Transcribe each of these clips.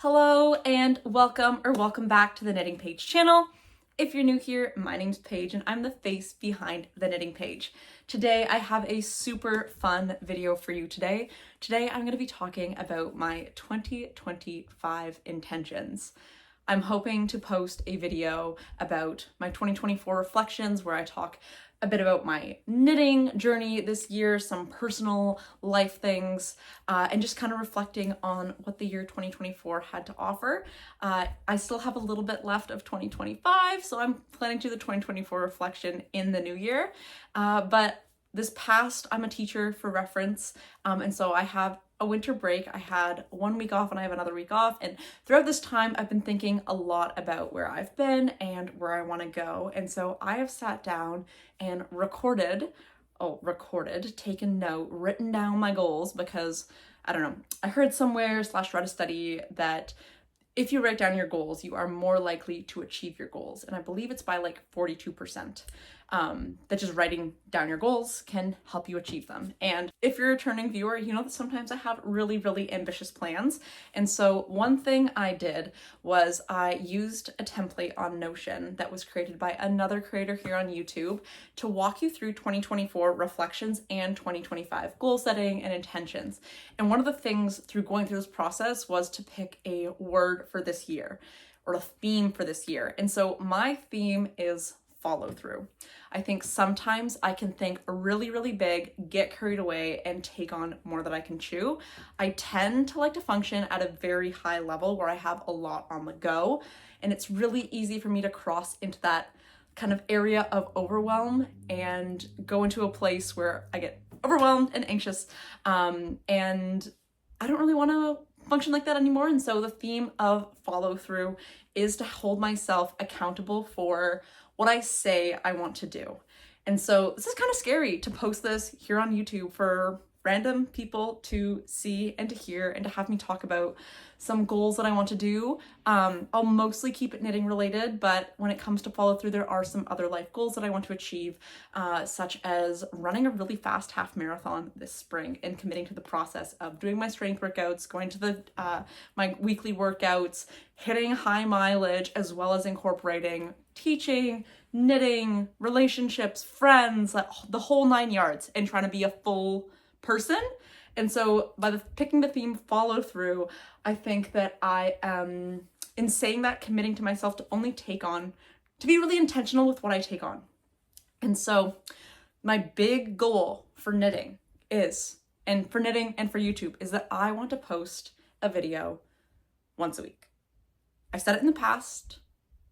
Hello and welcome back to the Knitting Page channel. If you're new here, my name's Paige and I'm the face behind the Knitting Page. Today I have a super fun video for you today. Today I'm going to be talking about my 2025 intentions. I'm hoping to post a video about my 2024 reflections where I talk a bit about my knitting journey this year, some personal life things, and just kind of reflecting on what the year 2024 had to offer. I still have a little bit left of 2025, so I'm planning to do the 2024 reflection in the new year. But this past, I'm a teacher for reference, and so I have a winter break. I had 1 week off and I have another week off, and throughout this time I've been thinking a lot about where I've been and where I want to go. And so I have sat down and taken note, written down my goals, because I don't know, I heard somewhere / read a study that if you write down your goals, you are more likely to achieve your goals. And I believe it's by like 42%. That just writing down your goals can help you achieve them. And if you're a returning viewer, you know that sometimes I have really, really ambitious plans. And so one thing I did was I used a template on Notion that was created by another creator here on YouTube to walk you through 2024 reflections and 2025 goal setting and intentions. And one of the things through going through this process was to pick a word for this year or a theme for this year. And so my theme is follow through. I think sometimes I can think really, really big, get carried away, and take on more than I can chew. I tend to like to function at a very high level where I have a lot on the go, and it's really easy for me to cross into that kind of area of overwhelm and go into a place where I get overwhelmed and anxious, and I don't really want to function like that anymore. And so the theme of follow through is to hold myself accountable for what I say I want to do. And so this is kind of scary to post this here on YouTube for random people to see and to hear and to have me talk about some goals that I want to do. I'll mostly keep it knitting related, but when it comes to follow through, there are some other life goals that I want to achieve, such as running a really fast half marathon this spring and committing to the process of doing my strength workouts, going to the my weekly workouts, hitting high mileage, as well as incorporating teaching, knitting, relationships, friends, the whole 9 yards, and trying to be a full person. And so by picking the theme follow through, I think that I am, in saying that, committing to myself to only take on, to be really intentional with what I take on. And so my big goal for knitting is, and for knitting and for YouTube, is that I want to post a video once a week. I've said it in the past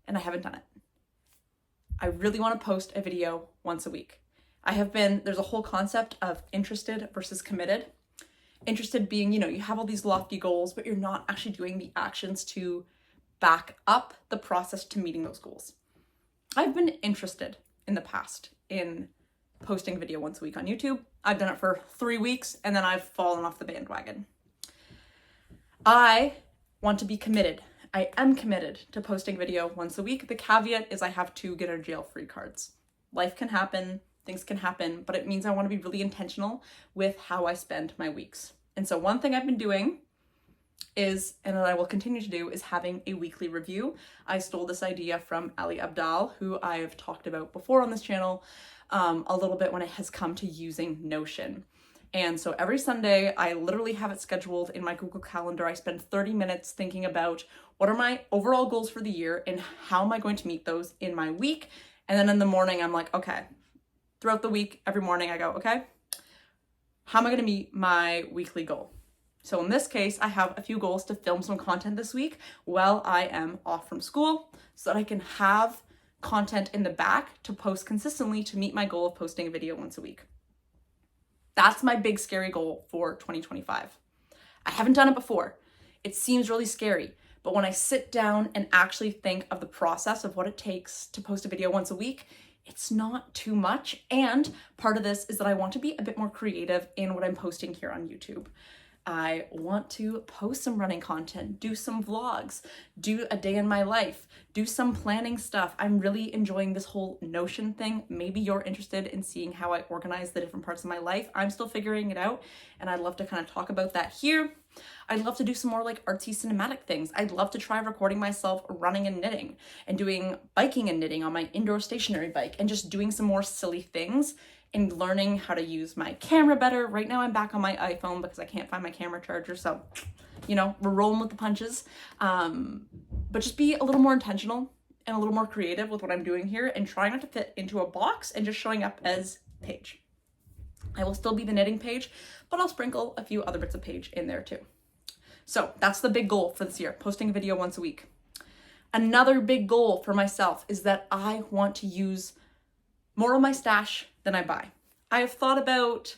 and I haven't done it. I really want to post a video once a week. There's a whole concept of interested versus committed. Interested being, you have all these lofty goals, but you're not actually doing the actions to back up the process to meeting those goals. I've been interested in the past in posting a video once a week on YouTube. I've done it for 3 weeks and then I've fallen off the bandwagon. I want to be committed. I am committed to posting video once a week. The caveat is I have 2 get out of jail free cards. Life can happen, things can happen, but it means I want to be really intentional with how I spend my weeks. And so one thing I've been doing is, and that I will continue to do, is having a weekly review. I stole this idea from Ali Abdal, who I have talked about before on this channel, a little bit when it has come to using Notion. And so every Sunday, I literally have it scheduled in my Google Calendar. I spend 30 minutes thinking about what are my overall goals for the year and how am I going to meet those in my week. And then in the morning, I'm like, okay, throughout the week, every morning I go, okay, how am I going to meet my weekly goal? So in this case, I have a few goals to film some content this week while I am off from school so that I can have content in the back to post consistently to meet my goal of posting a video once a week. That's my big scary goal for 2025. I haven't done it before. It seems really scary, but when I sit down and actually think of the process of what it takes to post a video once a week, it's not too much. And part of this is that I want to be a bit more creative in what I'm posting here on YouTube. I want to post some running content, do some vlogs, do a day in my life, do some planning stuff. I'm really enjoying this whole Notion thing. Maybe you're interested in seeing how I organize the different parts of my life. I'm still figuring it out, and I'd love to kind of talk about that here. I'd love to do some more like artsy cinematic things. I'd love to try recording myself running and knitting and doing biking and knitting on my indoor stationary bike and just doing some more silly things and learning how to use my camera better. Right now I'm back on my iPhone because I can't find my camera charger. So, you know, we're rolling with the punches. But just be a little more intentional and a little more creative with what I'm doing here and try not to fit into a box and just showing up as page. I will still be the knitting page, but I'll sprinkle a few other bits of page in there too. So that's the big goal for this year, posting a video once a week. Another big goal for myself is that I want to use more of my stash than I buy. I have thought about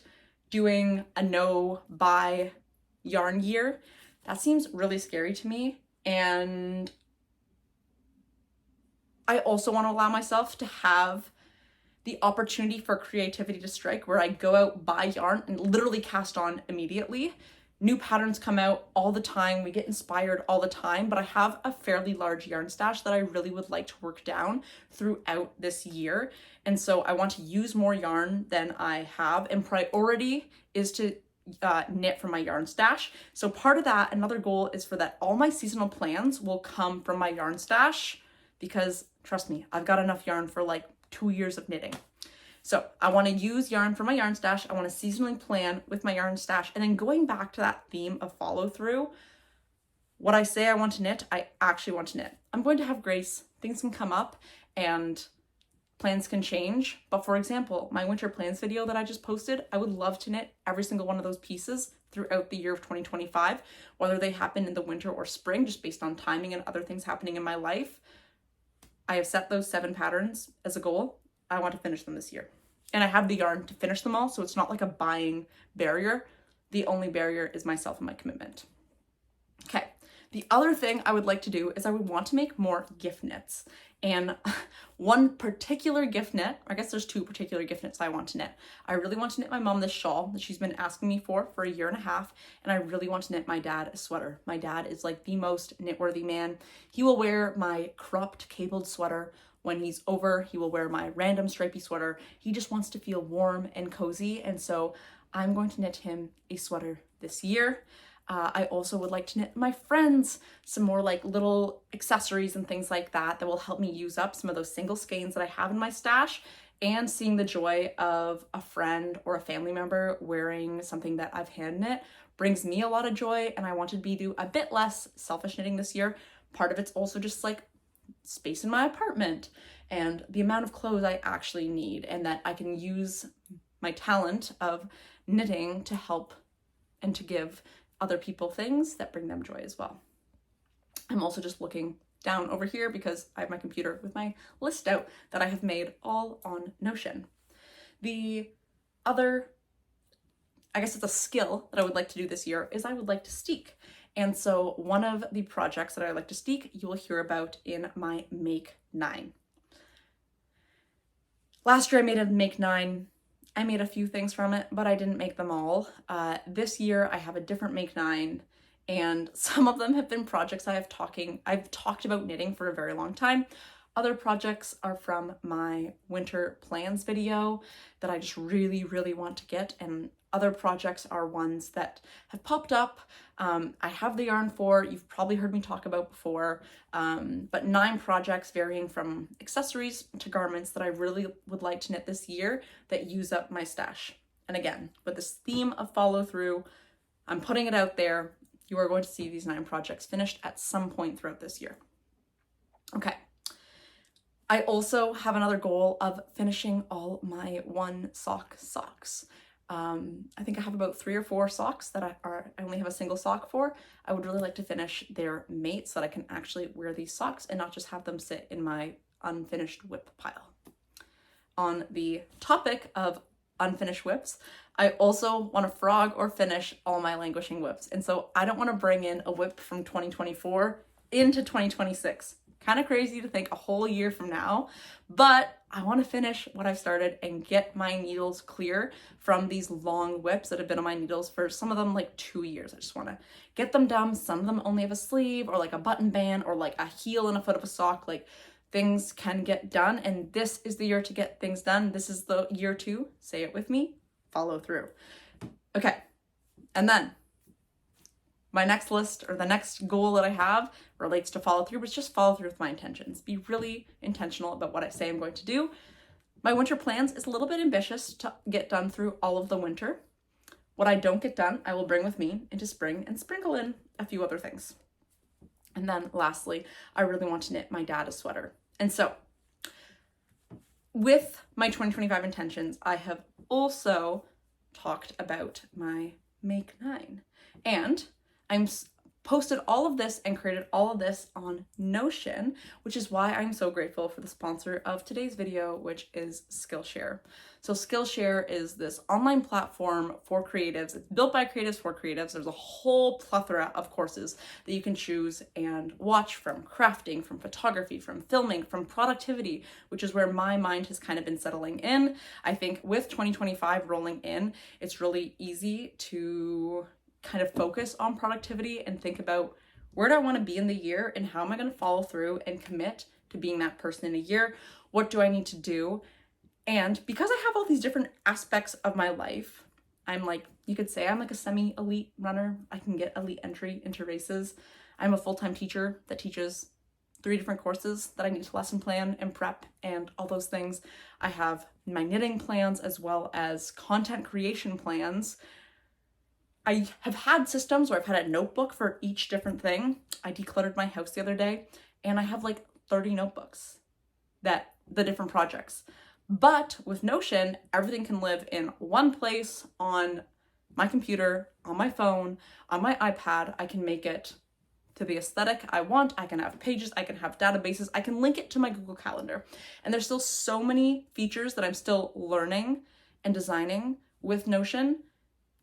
doing a no buy yarn year. That seems really scary to me. And I also want to allow myself to have the opportunity for creativity to strike where I go out, buy yarn, and literally cast on immediately. New patterns come out all the time. We get inspired all the time, but I have a fairly large yarn stash that I really would like to work down throughout this year. And so I want to use more yarn than I have, and priority is to knit from my yarn stash. So part of that, another goal is for that all my seasonal plans will come from my yarn stash, because trust me, I've got enough yarn for like 2 years of knitting. So I want to use yarn from my yarn stash. I want to seasonally plan with my yarn stash. And then going back to that theme of follow through, what I say I want to knit, I actually want to knit. I'm going to have grace. Things can come up and plans can change. But for example, my winter plans video that I just posted, I would love to knit every single one of those pieces throughout the year of 2025, whether they happen in the winter or spring, just based on timing and other things happening in my life. I have set those 7 patterns as a goal. I want to finish them this year. And I have the yarn to finish them all, so it's not like a buying barrier. The only barrier is myself and my commitment. Okay, the other thing I would like to do is I would want to make more gift knits. And one particular gift knit, I guess there's 2 particular gift knits I want to knit. I really want to knit my mom this shawl that she's been asking me for a year and a half, and I really want to knit my dad a sweater. My dad is like the most knit-worthy man. He will wear my cropped cabled sweater when he's over. He will wear my random stripy sweater. He just wants to feel warm and cozy, and so I'm going to knit him a sweater this year. I also would like to knit my friends some more like little accessories and things like that will help me use up some of those single skeins that I have in my stash, and seeing the joy of a friend or a family member wearing something that I've hand knit brings me a lot of joy, and I want to do a bit less selfish knitting this year. Part of it's also just like space in my apartment and the amount of clothes I actually need, and that I can use my talent of knitting to help and to give other people things that bring them joy as well. I'm also just looking down over here because I have my computer with my list out that I have made all on Notion. The other, I guess it's a skill that I would like to do this year, is I would like to steek. And so one of the projects that I like to steek, you will hear about in my Make 9. Last year I made a Make 9. I made a few things from it, but I didn't make them all. This year I have a different Make 9, and some of them have been projects I've talked about knitting for a very long time. Other projects are from my winter plans video that I just really, really want to get, and other projects are ones that have popped up. I have the yarn for, you've probably heard me talk about before, but 9 projects varying from accessories to garments that I really would like to knit this year that use up my stash. And again, with this theme of follow through, I'm putting it out there. You are going to see these 9 projects finished at some point throughout this year. Okay. I also have another goal of finishing all my one sock socks. I think I have about 3 or 4 socks that I only have a single sock for. I would really like to finish their mate so that I can actually wear these socks and not just have them sit in my unfinished whip pile. On the topic of unfinished whips, I also want to frog or finish all my languishing whips. And so I don't want to bring in a whip from 2024 into 2026. Kind of crazy to think a whole year from now, but I want to finish what I've started and get my needles clear from these long whips that have been on my needles for some of them like 2 years. I just want to get them done. Some of them only have a sleeve or like a button band or like a heel and a foot of a sock. Like, things can get done, and this is the year to get things done. This is the year to, say it with me, follow through. Okay, and then my next list, or the next goal that I have, relates to follow through, but it's just follow through with my intentions. Be really intentional about what I say I'm going to do. My winter plans is a little bit ambitious to get done through all of the winter. What I don't get done, I will bring with me into spring and sprinkle in a few other things. And then lastly, I really want to knit my dad a sweater. And so with my 2025 intentions, I have also talked about my Make 9. And I'm posted all of this and created all of this on Notion, which is why I'm so grateful for the sponsor of today's video, which is Skillshare. So Skillshare is this online platform for creatives. It's built by creatives for creatives. There's a whole plethora of courses that you can choose and watch, from crafting, from photography, from filming, from productivity, which is where my mind has kind of been settling in. I think with 2025 rolling in, it's really easy to kind of focus on productivity and think about, where do I want to be in the year and how am I going to follow through and commit to being that person in a year? What do I need to do? And because I have all these different aspects of my life, I'm like, you could say I'm like a semi-elite runner. I can get elite entry into races. I'm a full-time teacher that teaches 3 different courses that I need to lesson plan and prep and all those things. I have my knitting plans as well as content creation plans. I have had systems where I've had a notebook for each different thing. I decluttered my house the other day and I have like 30 notebooks, that the different projects. But with Notion, everything can live in one place on my computer, on my phone, on my iPad. I can make it to the aesthetic I want. I can have pages, I can have databases, I can link it to my Google Calendar. And there's still so many features that I'm still learning and designing with Notion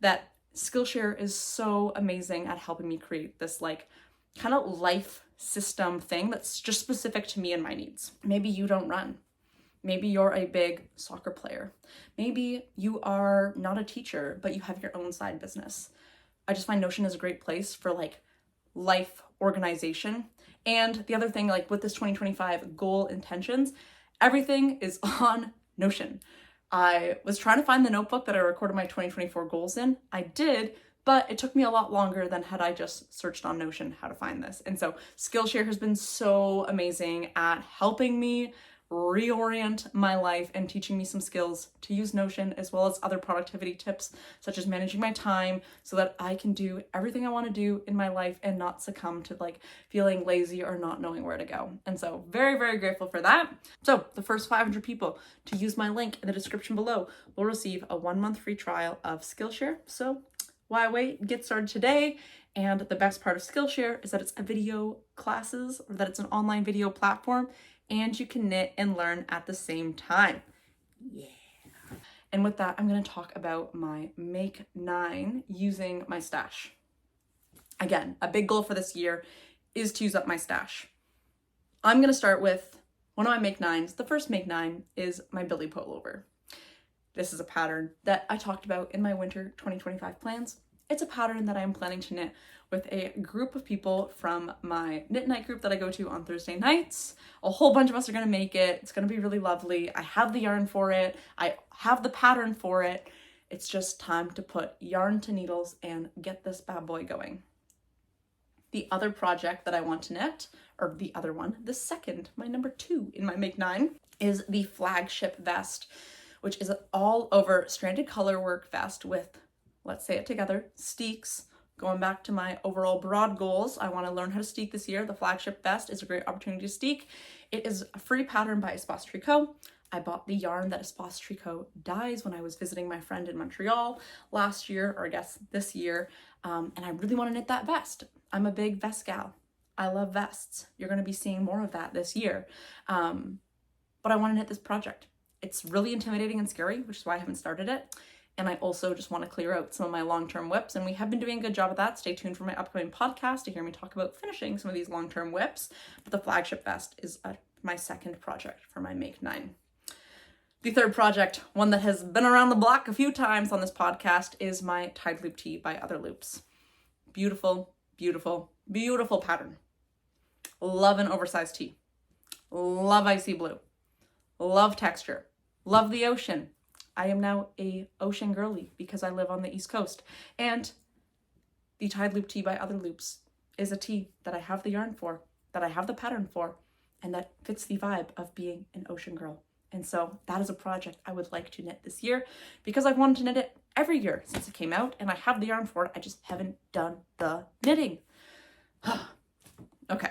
that Skillshare is so amazing at helping me create this like kind of life system thing that's just specific to me and my needs. Maybe you don't run. Maybe you're a big soccer player. Maybe you are not a teacher, but you have your own side business. I just find Notion is a great place for like life organization. And the other thing, like with this 2025 goal intentions, everything is on Notion. I was trying to find the notebook that I recorded my 2024 goals in. I did, but it took me a lot longer than had I just searched on Notion how to find this. And so Skillshare has been so amazing at helping me reorient my life and teaching me some skills to use Notion, as well as other productivity tips such as managing my time so that I can do everything I want to do in my life and not succumb to like feeling lazy or not knowing where to go. And so very, very grateful for that. So the first 500 people to use my link in the description below will receive a 1-month free trial of Skillshare. So why wait? Get started today. And the best part of Skillshare is that it's a video classes, or that it's an online video platform, and you can knit and learn at the same time. Yeah. And with that, I'm going to talk about my Make 9 using my stash. Again, a big goal for this year is to use up my stash. I'm going to start with one of my Make 9s. The first Make 9 is my Billie pullover. This is a pattern that I talked about in my winter 2025 plans. It's a pattern that I'm planning to knit with a group of people from my knit night group that I go to on Thursday nights. A whole bunch of us are going to make it. It's going to be really lovely. I have the yarn for it. I have the pattern for it. It's just time to put yarn to needles and get this bad boy going. The other project that I want to knit, or the other one, the second, my number 2 in my Make 9, is the Flagship vest, which is an all over stranded color work vest with, let's say it together, steeks. Going back to my overall broad goals, I want to learn how to steek this year. The Flagship vest is a great opportunity to steek. It is a free pattern by Espace Tricot. I bought the yarn that Espace Tricot dyes when I was visiting my friend in Montreal last year, or I guess this year, and I really want to knit that vest. I'm a big vest gal. I love vests. You're going to be seeing more of that this year, but I want to knit this project. It's really intimidating and scary, which is why I haven't started it. And I also just want to clear out some of my long-term whips, and we have been doing a good job of that. Stay tuned for my upcoming podcast to hear me talk about finishing some of these long-term whips. But the flagship vest is my second project for my Make 9. The third project, one that has been around the block a few times on this podcast, is my Tide Loop tee by Otherloops. Beautiful, beautiful, beautiful pattern. Love an oversized tee. Love icy blue. Love texture. Love the ocean. I am now a ocean girly because I live on the East Coast. And the Tide Loop tee by Otherloops is a tee that I have the yarn for, that I have the pattern for, and that fits the vibe of being an ocean girl. And so that is a project I would like to knit this year because I've wanted to knit it every year since it came out, and I have the yarn for it. I just haven't done the knitting. Okay.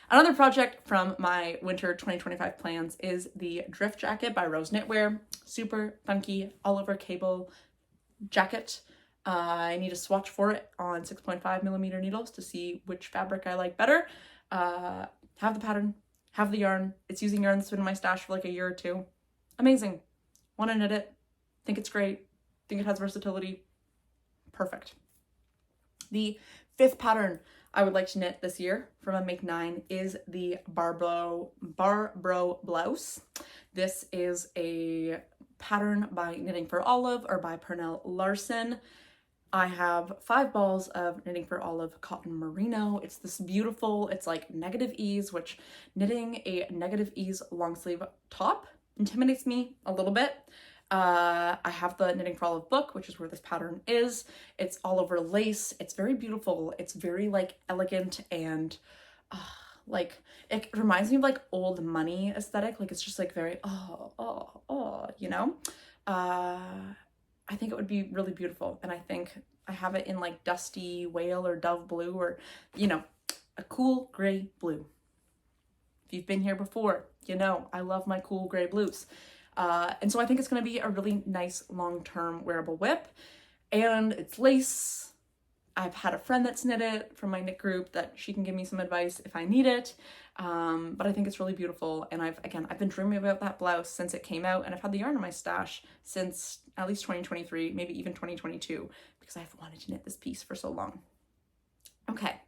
Another project from my winter 2025 plans is the Drift Jacket by Rose Knitwear. Super funky all over cable jacket. I need a swatch for it on 6.5mm needles to see which fabric I like better. Have the pattern, have the yarn. It's using yarn that's been in my stash for like a year or two. Amazing. Want to knit it. Think it's great. Think it has versatility. Perfect. The fifth pattern I would like to knit this year from a Make 9 is the Barbroe Blouse. This is a pattern by Knitting for Olive or by Pernille Larson. I have 5 balls of Knitting for Olive cotton merino. It's this beautiful, it's like negative ease, which knitting a negative ease long sleeve top intimidates me a little bit. I have the Knitting for Olive book, which is where this pattern is. It's all over lace. It's very beautiful. It's very like elegant and like it reminds me of like old money aesthetic. Like it's just like very you know. I think it would be really beautiful, and I think I have it in like dusty whale or dove blue, or you know, a cool gray blue. If you've been here before, you know I love my cool gray blues. And so I think it's going to be a really nice long-term wearable whip, and it's lace. I've had a friend that's knit it from my knit group that she can give me some advice if I need it. But I think it's really beautiful. And I've been dreaming about that blouse since it came out, and I've had the yarn in my stash since at least 2023, maybe even 2022, because I've wanted to knit this piece for so long. Okay.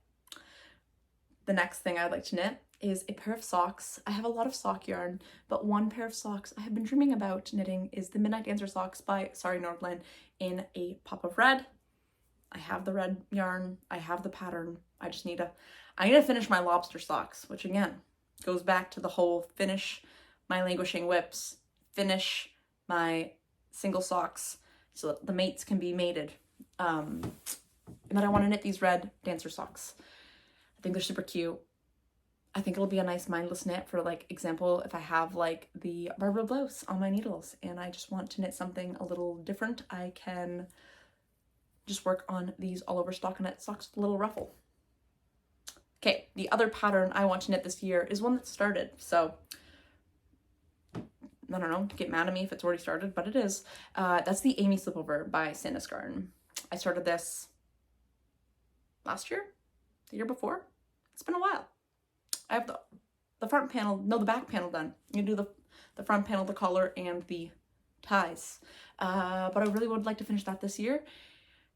The next thing I'd like to knit is a pair of socks. I have a lot of sock yarn, but one pair of socks I have been dreaming about knitting is the Midnight Dancer socks by Sari Nordlund in a pop of red. I have the red yarn, I have the pattern. I need to finish my lobster socks, which again goes back to the whole finish my languishing whips, finish my single socks so that the mates can be mated. And then I want to knit these red dancer socks. I think they're super cute. I think it'll be a nice mindless knit for, like, example, if I have like the Barbroe blouse on my needles and I just want to knit something a little different, I can just work on these all over stockinette socks with a little ruffle. Okay, the other pattern I want to knit this year is one that started, so I don't know, get mad at me if it's already started, but it is. That's the Amy Slipover by Sandnes Garn. I started this last year, the year before. It's been a while. I have the front panel, no, the back panel done. You do the front panel, the collar, and the ties. But I really would like to finish that this year.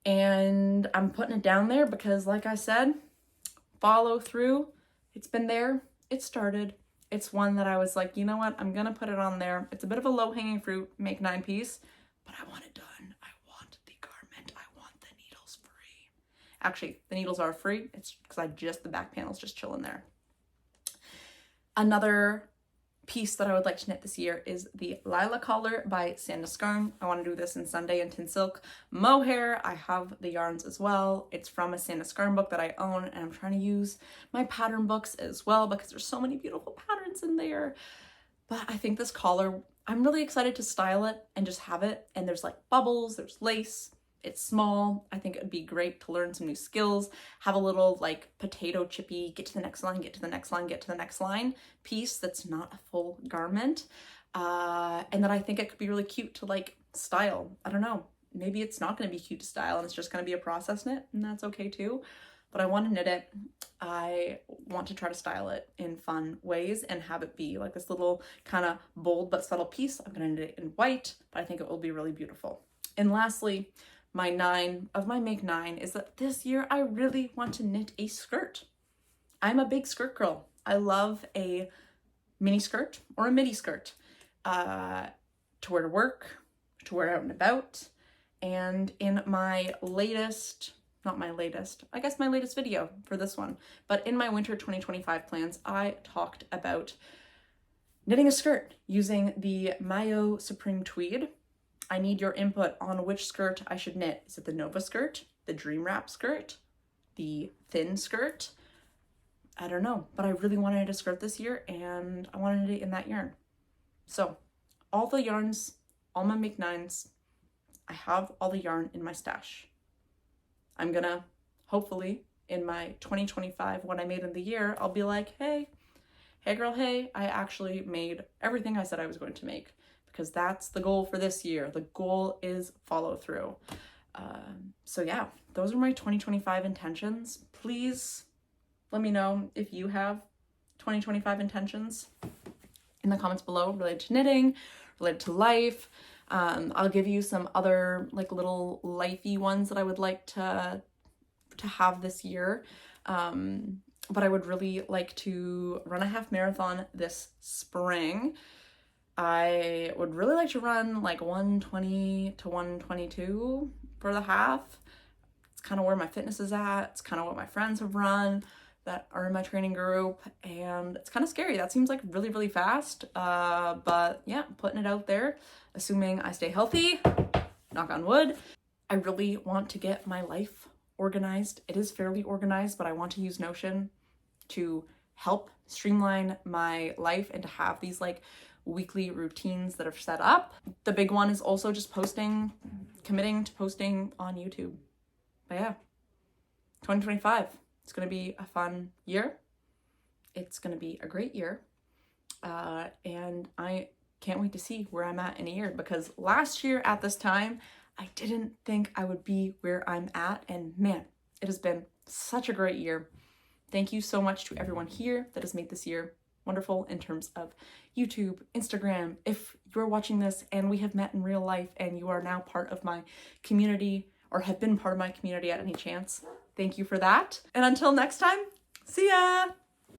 And I'm putting it down there because, like I said, follow through. It's been there. It started. It's one that I was like, you know what? I'm going to put it on there. It's a bit of a low-hanging fruit, Make 9 piece, but I want it done. I want the garment. I want the needles free. Actually, the needles are free. It's because the back panel's just chilling there. Another piece that I would like to knit this year is the Lila collar by Sandnes Garn. I want to do this in Sunday and Tin Silk mohair. I have the yarns as well. It's from a Sandnes Garn book that I own, and I'm trying to use my pattern books as well because there's so many beautiful patterns in there. But I think this collar, I'm really excited to style it and just have it. And there's like bubbles, there's lace. It's small. I think it'd be great to learn some new skills, have a little like potato chippy, get to the next line, get to the next line, get to the next line piece that's not a full garment. And then I think it could be really cute to like style. I don't know, maybe it's not going to be cute to style and it's just going to be a process knit, and that's okay too. But I want to knit it. I want to try to style it in fun ways and have it be like this little kind of bold but subtle piece. I'm going to knit it in white, but I think it will be really beautiful. And lastly, my 9 of my make 9 is that this year I really want to knit a skirt. I'm a big skirt girl. I love a mini skirt or a midi skirt to wear to work, to wear out and about. And in my latest, not my latest, I guess my latest video for this one, but in my winter 2025 plans, I talked about knitting a skirt using the Majo Supreme Tweed. I need your input on which skirt I should knit. Is it the Nova skirt, the Dream Wrap skirt, the thin skirt? I don't know, but I really wanted a skirt this year and I wanted it in that yarn. So all the yarns, all my make 9s, I have all the yarn in my stash. I'm gonna, hopefully, in my 2025, what I made in the year, I'll be like, hey girl, hey, I actually made everything I said I was going to make, because that's the goal for this year. The goal is follow through. So yeah, those are my 2025 intentions. Please let me know if you have 2025 intentions in the comments below related to knitting, related to life. I'll give you some other like little lifey ones that I would like to have this year. But I would really like to run a half marathon this spring. I would really like to run like 120 to 122 for the half. It's kind of where my fitness is at. It's kind of what my friends have run that are in my training group, and it's kind of scary. That seems like really, really fast. But yeah, putting it out there, assuming I stay healthy, knock on wood. I really want to get my life organized. It is fairly organized, but I want to use Notion to help streamline my life and to have these like weekly routines that are set up. The big one is also just committing to posting on YouTube. But yeah, 2025. It's going to be a fun year. It's going to be a great year. And I can't wait to see where I'm at in a year, because last year at this time, I didn't think I would be where I'm at. And man, it has been such a great year. Thank you so much to everyone here that has made this year wonderful in terms of YouTube, Instagram. If you're watching this and we have met in real life and you are now part of my community or have been part of my community at any chance, thank you for that. And until next time, see ya!